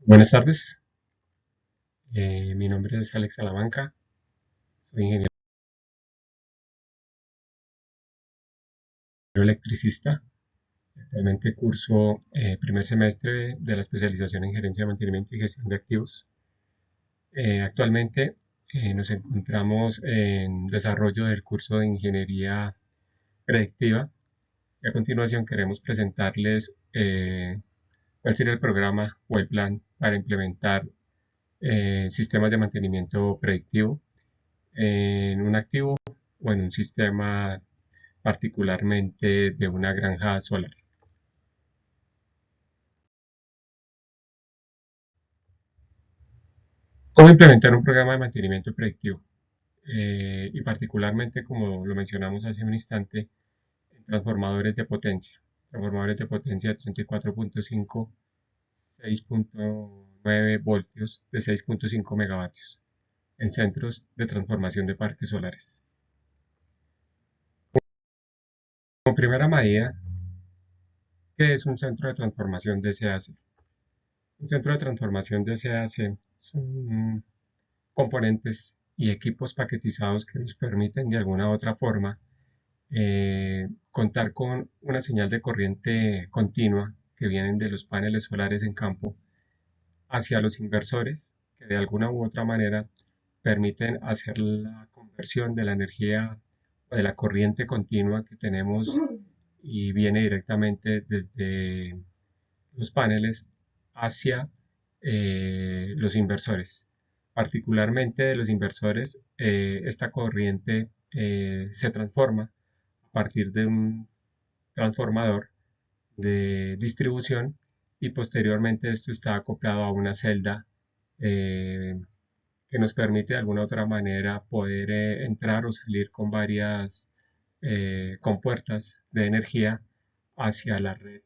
Buenas tardes, mi nombre es Alex Salamanca, soy ingeniero electricista. Actualmente curso primer semestre de la especialización en gerencia de mantenimiento y gestión de activos. Actualmente nos encontramos en desarrollo del curso de ingeniería predictiva y a continuación queremos presentarles cuál sería el programa o el plan para implementar sistemas de mantenimiento predictivo en un activo o en un sistema particularmente de una granja solar. ¿Cómo implementar un programa de mantenimiento predictivo? Y particularmente, como lo mencionamos hace un instante, en transformadores de potencia. Transformadores de potencia de 34.5, 6.9 voltios de 6.5 megavatios en centros de transformación de parques solares. Como primera medida, ¿qué es un centro de transformación DCAC? Un centro de transformación DCAC son componentes y equipos paquetizados que nos permiten de alguna u otra forma contar con una señal de corriente continua que vienen de los paneles solares en campo hacia los inversores que de alguna u otra manera permiten hacer la conversión de la energía o de la corriente continua que tenemos y viene directamente desde los paneles hacia los inversores. Particularmente de los inversores, esta corriente se transforma a partir de un transformador de distribución y posteriormente esto está acoplado a una celda eh, que nos permite de alguna otra manera poder entrar o salir con varias compuertas de energía hacia la red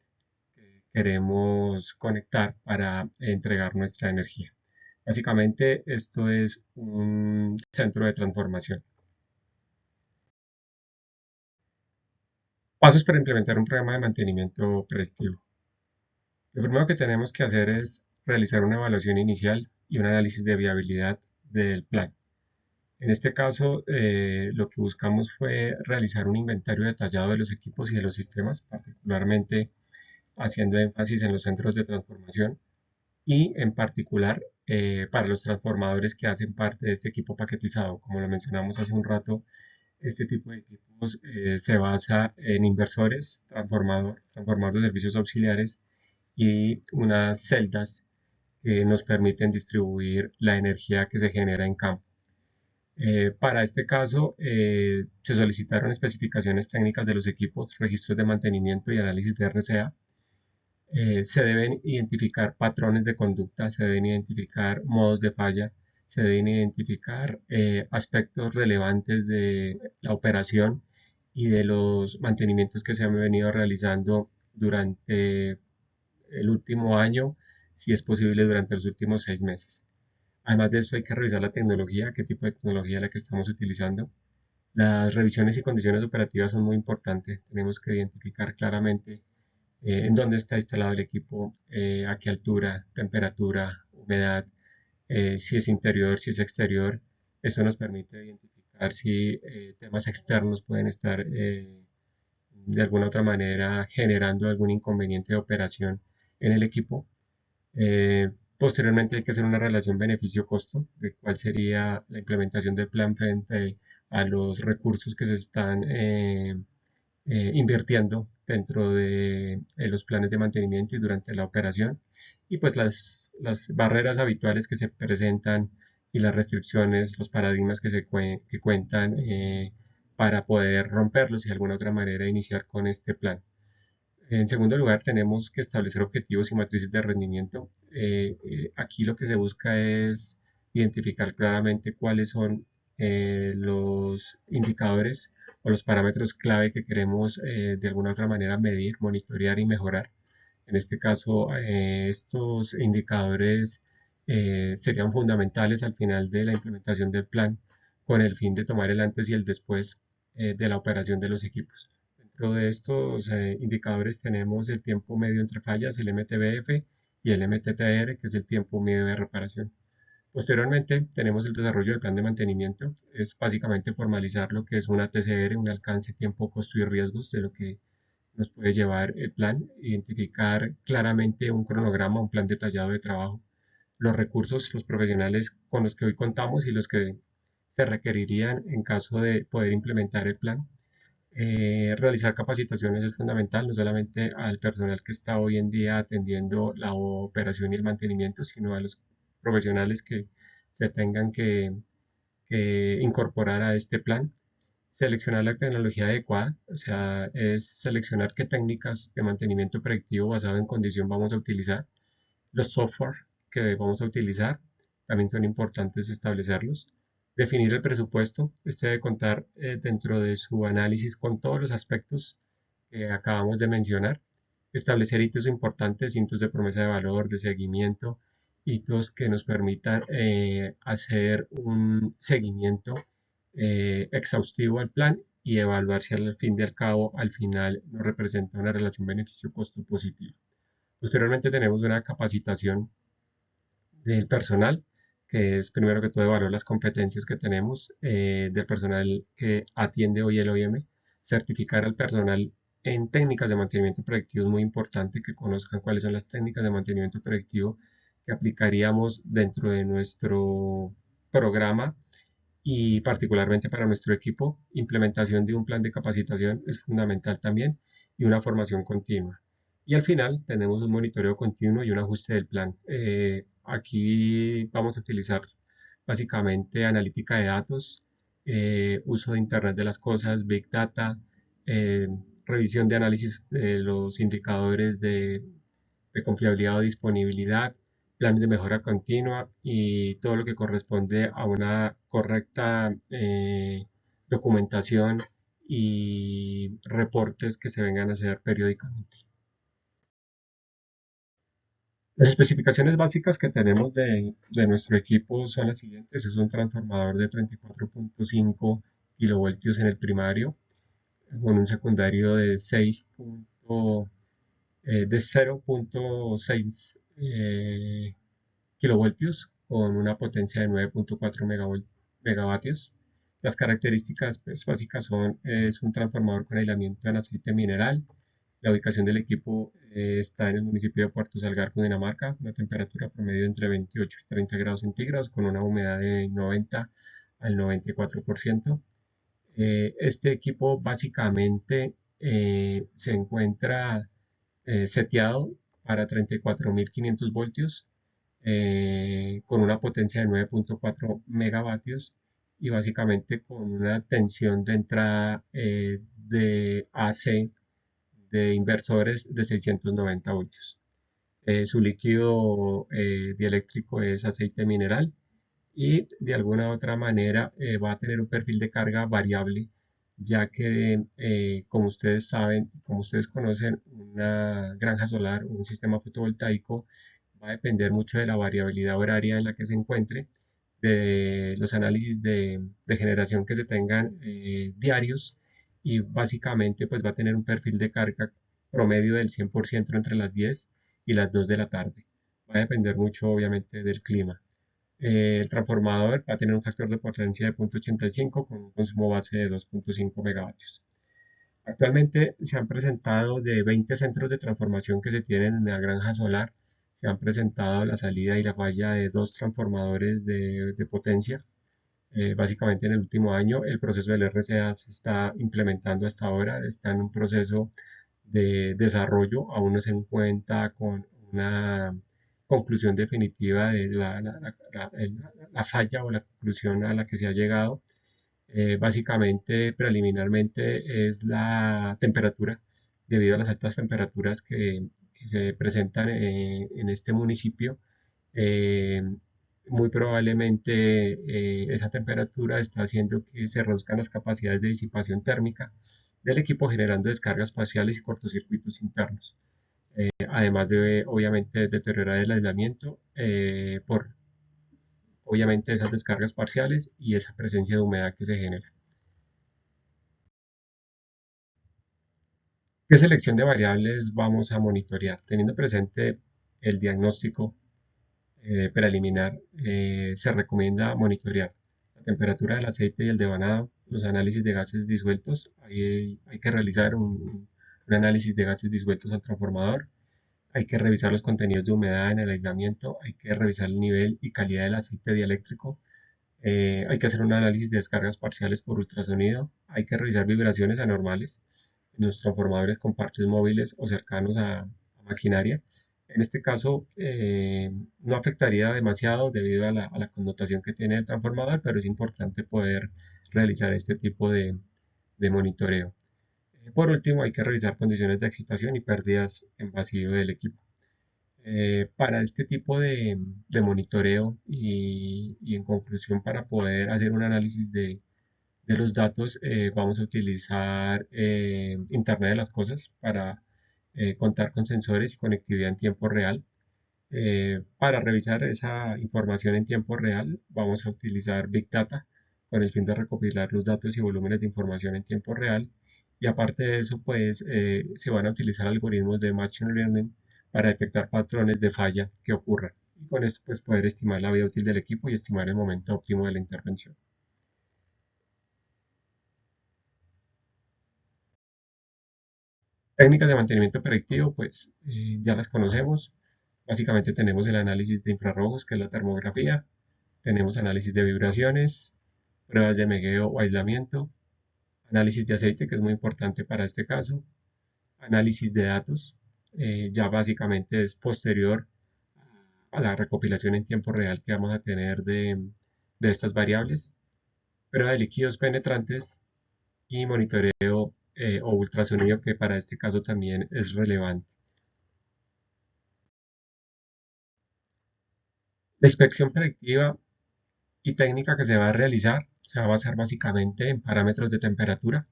que queremos conectar para entregar nuestra energía. Básicamente esto es un centro de transformación. Pasos para implementar un programa de mantenimiento predictivo. Lo primero que tenemos que hacer es realizar una evaluación inicial y un análisis de viabilidad del plan. En este caso, lo que buscamos fue realizar un inventario detallado de los equipos y de los sistemas, particularmente haciendo énfasis en los centros de transformación y en particular para los transformadores que hacen parte de este equipo paquetizado. Como lo mencionamos hace un rato, este tipo de equipos se basa en inversores, transformadores de servicios auxiliares y unas celdas que nos permiten distribuir la energía que se genera en campo. Para este caso, se solicitaron especificaciones técnicas de los equipos, registros de mantenimiento y análisis de RCA. Se deben identificar patrones de conducta, se deben identificar modos de falla, se deben identificar aspectos relevantes de la operación y de los mantenimientos que se han venido realizando durante el último año, si es posible durante los últimos 6 meses. Además de esto hay que revisar la tecnología, qué tipo de tecnología es la que estamos utilizando. Las revisiones y condiciones operativas son muy importantes. Tenemos que identificar claramente en dónde está instalado el equipo, a qué altura, temperatura, humedad, si es interior, si es exterior. Eso nos permite identificar si temas externos pueden estar de alguna otra manera generando algún inconveniente de operación en el equipo. Posteriormente hay que hacer una relación beneficio-costo de cuál sería la implementación del plan frente a los recursos que se están invirtiendo dentro de los planes de mantenimiento y durante la operación. Y pues las barreras habituales que se presentan y las restricciones, los paradigmas que cuentan para poder romperlos y de alguna otra manera iniciar con este plan. En segundo lugar, tenemos que establecer objetivos y matrices de rendimiento. Aquí lo que se busca es identificar claramente cuáles son los indicadores o los parámetros clave que queremos de alguna otra manera medir, monitorear y mejorar. En este caso, estos indicadores serían fundamentales al final de la implementación del plan con el fin de tomar el antes y el después de la operación de los equipos. Dentro de estos indicadores tenemos el tiempo medio entre fallas, el MTBF, y el MTTR, que es el tiempo medio de reparación. Posteriormente tenemos el desarrollo del plan de mantenimiento. Es básicamente formalizar lo que es una TCR, un alcance, tiempo, costo y riesgos de lo que nos puede llevar el plan, identificar claramente un cronograma, un plan detallado de trabajo, los recursos, los profesionales con los que hoy contamos y los que se requerirían en caso de poder implementar el plan. Realizar capacitaciones es fundamental, no solamente al personal que está hoy en día atendiendo la operación y el mantenimiento, sino a los profesionales que se tengan que incorporar a este plan. Seleccionar la tecnología adecuada, o sea, es seleccionar qué técnicas de mantenimiento predictivo basado en condición vamos a utilizar. Los software que vamos a utilizar también son importantes establecerlos. Definir el presupuesto. Este debe contar dentro de su análisis con todos los aspectos que acabamos de mencionar. Establecer hitos importantes, hitos de promesa de valor, de seguimiento, hitos que nos permitan hacer un seguimiento exhaustivo al plan y evaluar si al fin y al cabo, al final, nos representa una relación beneficio-costo positivo. Posteriormente tenemos una capacitación del personal, que es primero que todo evaluar las competencias que tenemos del personal que atiende hoy el OIM, certificar al personal en técnicas de mantenimiento predictivo es muy importante que conozcan cuáles son las técnicas de mantenimiento predictivo que aplicaríamos dentro de nuestro programa y particularmente para nuestro equipo. Implementación de un plan de capacitación es fundamental también y una formación continua. Y al final tenemos un monitoreo continuo y un ajuste del plan. Aquí vamos a utilizar básicamente analítica de datos, uso de Internet de las cosas, Big Data, eh, revisión de análisis de los indicadores de confiabilidad o disponibilidad, planes de mejora continua y todo lo que corresponde a una correcta documentación y reportes que se vengan a hacer periódicamente. Las especificaciones básicas que tenemos de nuestro equipo son las siguientes. Es un transformador de 34.5 kilovoltios en el primario, con un secundario de 0.6 kilovoltios con una potencia de 9.4 megavatios. Las características pues, básicas son, es un transformador con aislamiento en aceite mineral. La ubicación del equipo está en el municipio de Puerto Salgar, Cundinamarca, una temperatura promedio entre 28 y 30 grados centígrados con una humedad de 90 al 94%. Este equipo básicamente se encuentra seteado para 34.500 voltios con una potencia de 9.4 megavatios y básicamente con una tensión de entrada de AC de inversores de 690 voltios. Su líquido dieléctrico es aceite mineral y de alguna otra manera va a tener un perfil de carga variable, ya que como ustedes saben, como ustedes conocen, una granja solar, un sistema fotovoltaico va a depender mucho de la variabilidad horaria en la que se encuentre, de los análisis de generación que se tengan diarios y básicamente pues va a tener un perfil de carga promedio del 100% entre las 10 y las 2 de la tarde. Va a depender mucho obviamente del clima. El transformador va a tener un factor de potencia de 0.85 con un consumo base de 2.5 megavatios. Actualmente se han presentado de 20 centros de transformación que se tienen en la granja solar, se han presentado la salida y la falla de dos transformadores de potencia. Básicamente en el último año el proceso del RCA se está implementando hasta ahora, está en un proceso de desarrollo, aún no se encuentra con una conclusión definitiva de la falla o la conclusión a la que se ha llegado. Básicamente, preliminarmente, es la temperatura, debido a las altas temperaturas que se presentan en este municipio. eh, Muy probablemente esa temperatura está haciendo que se reduzcan las capacidades de disipación térmica del equipo, generando descargas parciales y cortocircuitos internos. Además de, obviamente, deteriorar el aislamiento por, obviamente, esas descargas parciales y esa presencia de humedad que se genera. ¿Qué selección de variables vamos a monitorear? Teniendo presente el diagnóstico preliminar, se recomienda monitorear la temperatura del aceite y el devanado, los análisis de gases disueltos. Hay que realizar un análisis de gases disueltos al transformador. Hay que revisar los contenidos de humedad en el aislamiento. Hay que revisar el nivel y calidad del aceite dieléctrico. Hay que hacer un análisis de descargas parciales por ultrasonido. Hay que revisar vibraciones anormales en los transformadores con partes móviles o cercanos a maquinaria. En este caso, no afectaría demasiado debido a la connotación que tiene el transformador, pero es importante poder realizar este tipo de monitoreo. Por último, hay que revisar condiciones de excitación y pérdidas en vacío del equipo. Para este tipo de monitoreo y en conclusión para poder hacer un análisis de los datos, vamos a utilizar Internet de las Cosas para contar con sensores y conectividad en tiempo real. Para revisar esa información en tiempo real, vamos a utilizar Big Data con el fin de recopilar los datos y volúmenes de información en tiempo real. Y aparte de eso, pues se van a utilizar algoritmos de Machine Learning para detectar patrones de falla que ocurran. Y con esto, pues poder estimar la vida útil del equipo y estimar el momento óptimo de la intervención. Técnicas de mantenimiento predictivo, pues ya las conocemos. Básicamente tenemos el análisis de infrarrojos, que es la termografía. Tenemos análisis de vibraciones, pruebas de megueo o aislamiento, análisis de aceite, que es muy importante para este caso, análisis de datos, ya básicamente es posterior a la recopilación en tiempo real que vamos a tener de estas variables, prueba de líquidos penetrantes y monitoreo o ultrasonido, que para este caso también es relevante. La inspección predictiva y técnica que se va a realizar se va a basar básicamente en parámetros de temperatura,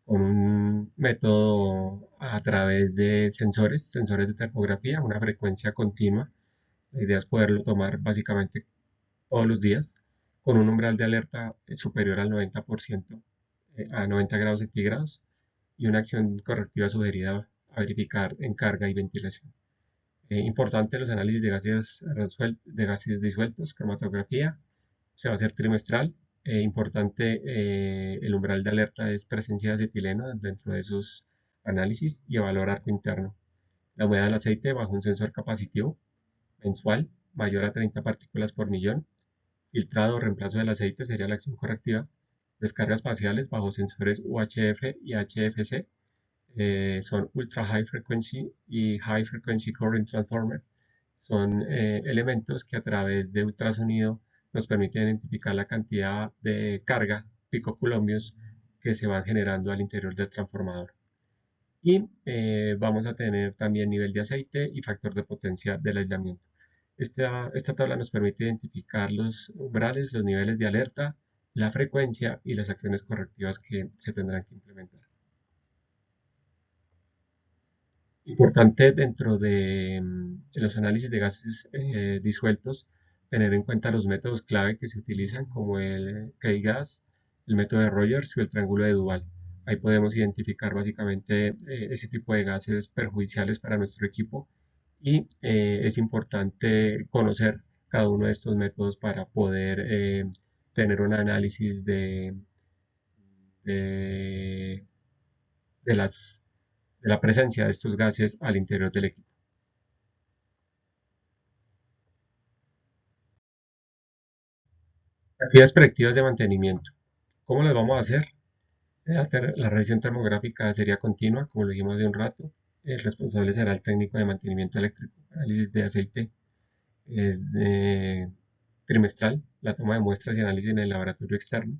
con un método a través de sensores de termografía, una frecuencia continua. La idea es poderlo tomar básicamente todos los días, con un umbral de alerta superior al 90%, a 90 grados centígrados, y una acción correctiva sugerida a verificar en carga y ventilación. Importante los análisis de gases disueltos, cromatografía, se va a hacer trimestral. Importante, el umbral de alerta es presencia de acetileno dentro de esos análisis y evaluar arco interno. La humedad del aceite bajo un sensor capacitivo mensual mayor a 30 partículas por millón. Filtrado o reemplazo del aceite sería la acción correctiva. Descargas parciales bajo sensores UHF y HFC, son Ultra High Frequency y High Frequency Current Transformer. Son elementos que a través de ultrasonido nos permiten identificar la cantidad de carga picoculombios que se van generando al interior del transformador. Y vamos a tener también nivel de aceite y factor de potencia del aislamiento. Esta tabla nos permite identificar los umbrales, los niveles de alerta, la frecuencia y las acciones correctivas que se tendrán que implementar. Importante dentro de los análisis de gases disueltos, tener en cuenta los métodos clave que se utilizan, como el K-gas, el método de Rogers y el triángulo de Duval. Ahí podemos identificar básicamente ese tipo de gases perjudiciales para nuestro equipo, y es importante conocer cada uno de estos métodos para poder tener un análisis de, de las de la presencia de estos gases al interior del equipo. Actividades predictivas de mantenimiento. ¿Cómo las vamos a hacer? La revisión termográfica sería continua, como lo dijimos hace un rato. El responsable será el técnico de mantenimiento eléctrico. Análisis de aceite es trimestral. La toma de muestras y análisis en el laboratorio externo.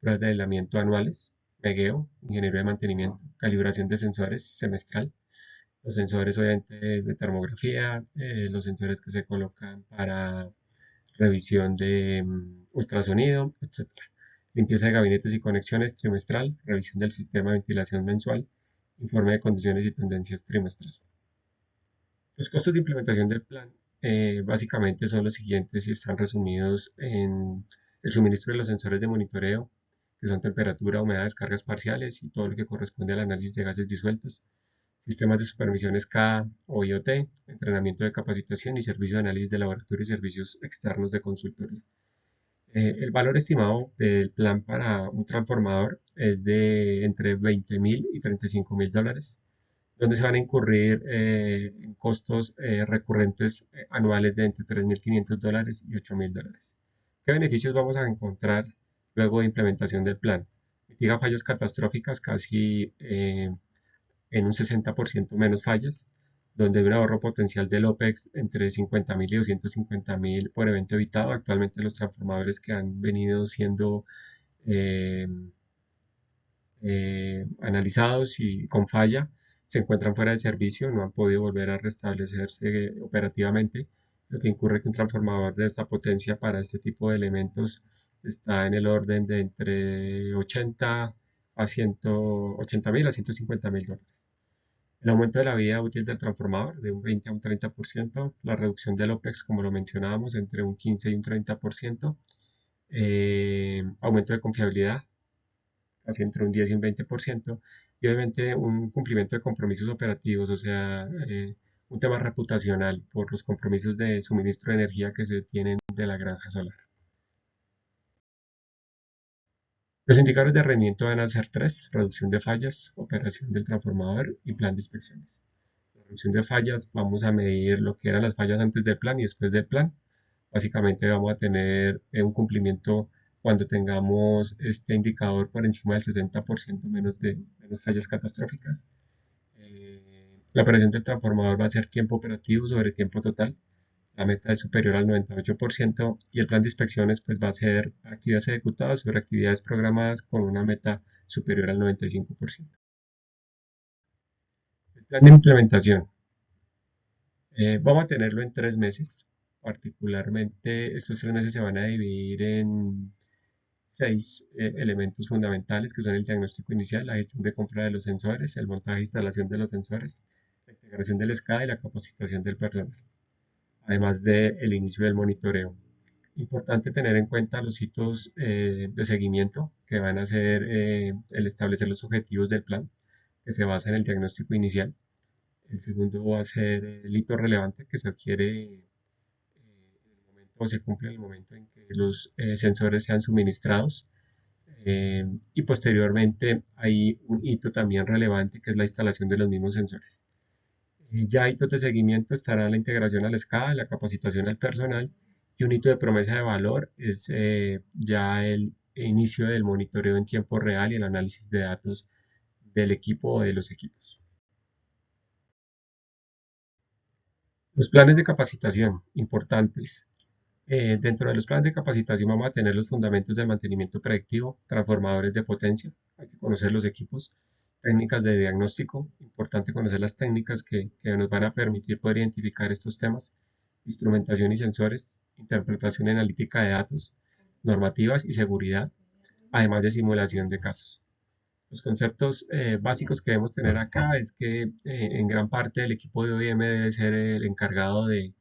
Pruebas de aislamiento anuales. Megueo, ingeniería de mantenimiento. Calibración de sensores semestral. Los sensores obviamente de termografía, los sensores que se colocan para revisión de ultrasonido, etcétera. Limpieza de gabinetes y conexiones trimestral, revisión del sistema de ventilación mensual, informe de condiciones y tendencias trimestral. Los costos de implementación del plan básicamente son los siguientes y están resumidos en el suministro de los sensores de monitoreo, que son temperatura, humedad, descargas parciales y todo lo que corresponde al análisis de gases disueltos. sistemas de supervisión SCADA o IoT, entrenamiento de capacitación y servicio de análisis de laboratorio y servicios externos de consultoría. El valor estimado del plan para un transformador es de entre 20.000 y 35.000 dólares, donde se van a incurrir en costos recurrentes anuales de entre 3.500 dólares y 8.000 dólares. ¿Qué beneficios vamos a encontrar luego de implementación del plan? Mitiga fallas catastróficas casi en un 60% menos fallas, donde hay un ahorro potencial del OPEX entre 50.000 y 250.000 por evento evitado. Actualmente los transformadores que han venido siendo eh, analizados y con falla se encuentran fuera de servicio, no han podido volver a restablecerse operativamente, lo que incurre que un transformador de esta potencia para este tipo de elementos está en el orden de entre 80.000 a 150.000 dólares. El aumento de la vida útil del transformador de un 20 a un 30%, la reducción del OPEX, como lo mencionábamos, entre un 15 y un 30%, aumento de confiabilidad, casi entre un 10 y un 20%, y obviamente un cumplimiento de compromisos operativos, o sea, un tema reputacional por los compromisos de suministro de energía que se tienen de la granja solar. Los indicadores de rendimiento van a ser tres: reducción de fallas, operación del transformador y plan de inspecciones. Reducción de fallas, vamos a medir lo que eran las fallas antes del plan y después del plan. Básicamente vamos a tener un cumplimiento cuando tengamos este indicador por encima del 60% menos fallas catastróficas. La operación del transformador va a ser tiempo operativo sobre tiempo total. La meta es superior al 98% y el plan de inspecciones pues va a ser actividades ejecutadas sobre actividades programadas con una meta superior al 95%. El plan de implementación. Vamos a tenerlo en 3 meses. Particularmente, estos 3 meses se van a dividir en 6 elementos fundamentales, que son el diagnóstico inicial, la gestión de compra de los sensores, el montaje e instalación de los sensores, la integración del SCADA y la capacitación del personal, además del inicio del monitoreo. Importante tener en cuenta los hitos de seguimiento, que van a ser el establecer los objetivos del plan, que se basa en el diagnóstico inicial. El segundo va a ser el hito relevante que se adquiere en el momento o se cumple en el momento en que los sensores sean suministrados. Y posteriormente hay un hito también relevante que es la instalación de los mismos sensores. Ya hitos de seguimiento estará la integración a la escala, la capacitación al personal, y un hito de promesa de valor es ya el inicio del monitoreo en tiempo real y el análisis de datos del equipo o de los equipos. Los planes de capacitación, importantes. Dentro de los planes de capacitación vamos a tener los fundamentos del mantenimiento predictivo, transformadores de potencia, hay que conocer los equipos, técnicas de diagnóstico, importante conocer las técnicas que nos van a permitir poder identificar estos temas, instrumentación y sensores, interpretación y analítica de datos, normativas y seguridad, además de simulación de casos. Los conceptos básicos que debemos tener acá es que en gran parte el equipo de OIM debe ser el encargado de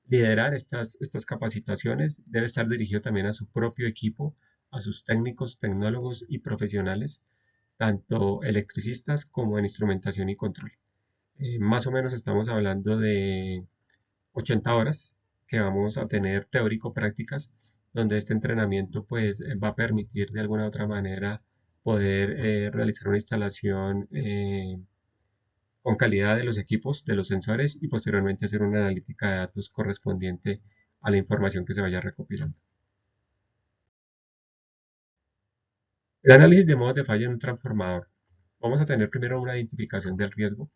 liderar estas capacitaciones, debe estar dirigido también a su propio equipo, a sus técnicos, tecnólogos y profesionales, tanto electricistas como en instrumentación y control. Más o menos estamos hablando de 80 horas que vamos a tener teórico-prácticas, donde este entrenamiento pues va a permitir de alguna u otra manera poder realizar una instalación con calidad de los equipos, de los sensores y posteriormente hacer una analítica de datos correspondiente a la información que se vaya recopilando. El análisis de modos de falla en un transformador. Vamos a tener primero una identificación del riesgo.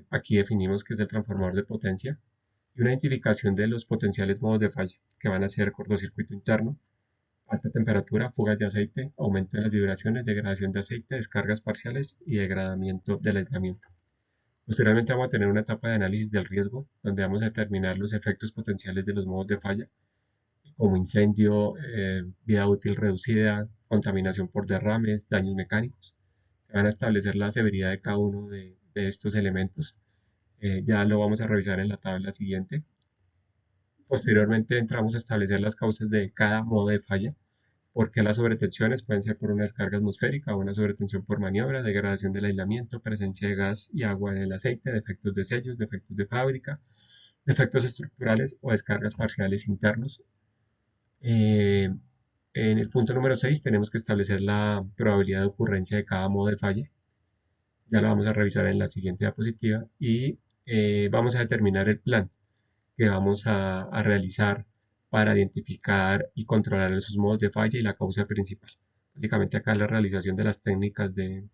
Aquí definimos que es el transformador de potencia y una identificación de los potenciales modos de falla, que van a ser cortocircuito interno, alta temperatura, fugas de aceite, aumento de las vibraciones, degradación de aceite, descargas parciales y degradamiento del aislamiento. Posteriormente vamos a tener una etapa de análisis del riesgo, donde vamos a determinar los efectos potenciales de los modos de falla, como incendio, vida útil reducida, contaminación por derrames, daños mecánicos. Se van a establecer la severidad de cada uno de estos elementos. Ya lo vamos a revisar en la tabla siguiente. Posteriormente entramos a establecer las causas de cada modo de falla. porque las sobretensiones pueden ser por una descarga atmosférica o una sobretensión por maniobra, degradación del aislamiento, presencia de gas y agua en el aceite, defectos de sellos, defectos de fábrica, defectos estructurales o descargas parciales internos. Eh, en el punto número 6 tenemos que establecer la probabilidad de ocurrencia de cada modo de falla. Ya lo vamos a revisar en la siguiente diapositiva y vamos a determinar el plan que vamos a realizar para identificar y controlar esos modos de falla y la causa principal. Básicamente acá la realización de las técnicas de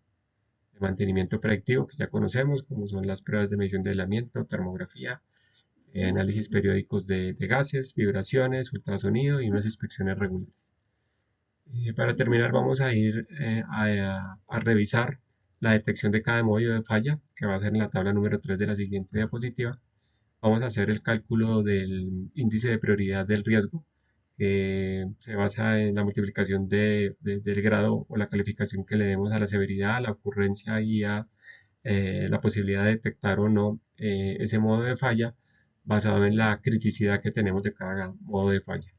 mantenimiento predictivo que ya conocemos, como son las pruebas de medición de aislamiento, termografía, análisis periódicos de gases, vibraciones, ultrasonido y unas inspecciones regulares. Para terminar vamos a ir a revisar la detección de cada modo de falla, que va a ser en la tabla número 3 de la siguiente diapositiva. Vamos a hacer el cálculo del índice de prioridad del riesgo, que se basa en la multiplicación del grado o la calificación que le demos a la severidad, a la ocurrencia y a la posibilidad de detectar o no ese modo de falla basado en la criticidad que tenemos de cada modo de falla.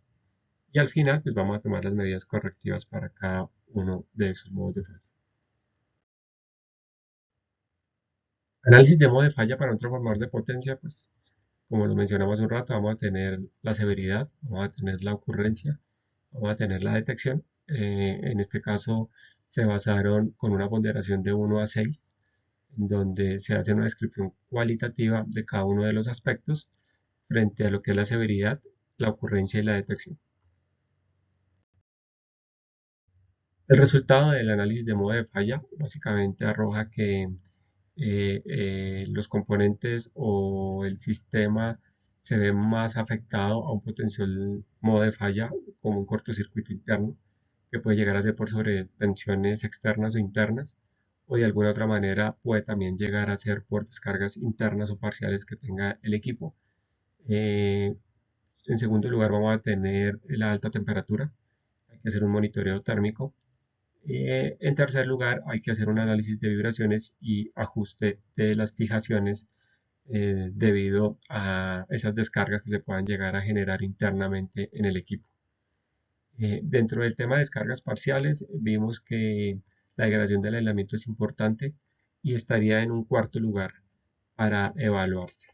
Y al final, pues vamos a tomar las medidas correctivas para cada uno de esos modos de falla. Análisis de modo de falla para un transformador de potencia, pues como lo mencionamos hace un rato, vamos a tener la severidad, vamos a tener la ocurrencia, vamos a tener la detección. En este caso se basaron con una ponderación de 1 a 6, donde se hace una descripción cualitativa de cada uno de los aspectos frente a lo que es la severidad, la ocurrencia y la detección. El resultado del análisis de modo de falla básicamente arroja que los componentes o el sistema se ve más afectado a un potencial modo de falla como un cortocircuito interno que puede llegar a ser por sobretensiones externas o internas o de alguna otra manera puede también llegar a ser por descargas internas o parciales que tenga el equipo. Eh, en segundo lugar vamos a tener la alta temperatura, hay que hacer un monitoreo térmico. En tercer lugar, hay que hacer un análisis de vibraciones y ajuste de las fijaciones debido a esas descargas que se puedan llegar a generar internamente en el equipo. Dentro del tema de descargas parciales, vimos que la degradación del aislamiento es importante y estaría en un cuarto lugar para evaluarse.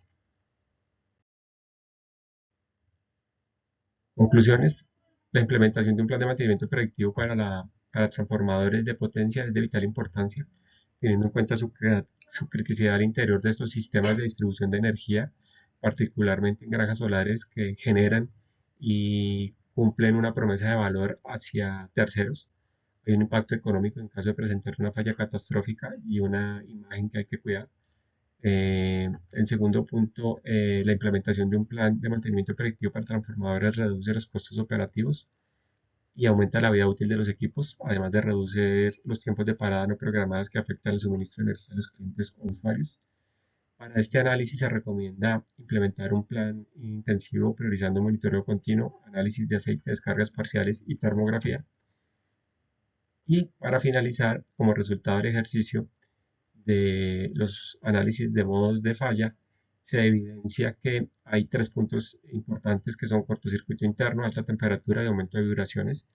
Conclusiones. La implementación de un plan de mantenimiento predictivo para transformadores de potencia es de vital importancia, teniendo en cuenta su criticidad al interior de estos sistemas de distribución de energía, particularmente en granjas solares que generan y cumplen una promesa de valor hacia terceros. Hay un impacto económico en caso de presentar una falla catastrófica y una imagen que hay que cuidar. En segundo punto, la implementación de un plan de mantenimiento predictivo para transformadores reduce los costos operativos y aumenta la vida útil de los equipos, además de reducir los tiempos de parada no programadas que afectan el suministro de energía a los clientes o usuarios. Para este análisis se recomienda implementar un plan intensivo priorizando monitoreo continuo, análisis de aceite, descargas parciales y termografía. Y para finalizar, como resultado del ejercicio, de los análisis de modos de falla, se evidencia que hay tres puntos importantes que son cortocircuito interno, alta temperatura y aumento de vibraciones,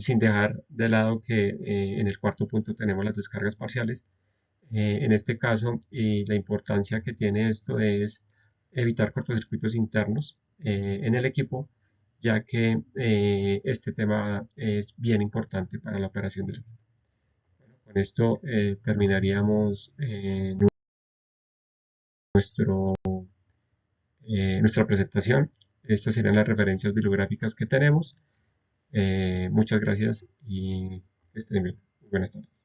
sin dejar de lado que en el cuarto punto tenemos las descargas parciales. En este caso, la importancia que tiene esto es evitar cortocircuitos internos en el equipo, ya que este tema es bien importante para la operación del equipo. Con esto terminaríamos nuestro, nuestra presentación. Estas serían las referencias bibliográficas que tenemos. Muchas gracias y estén bien. Buenas tardes.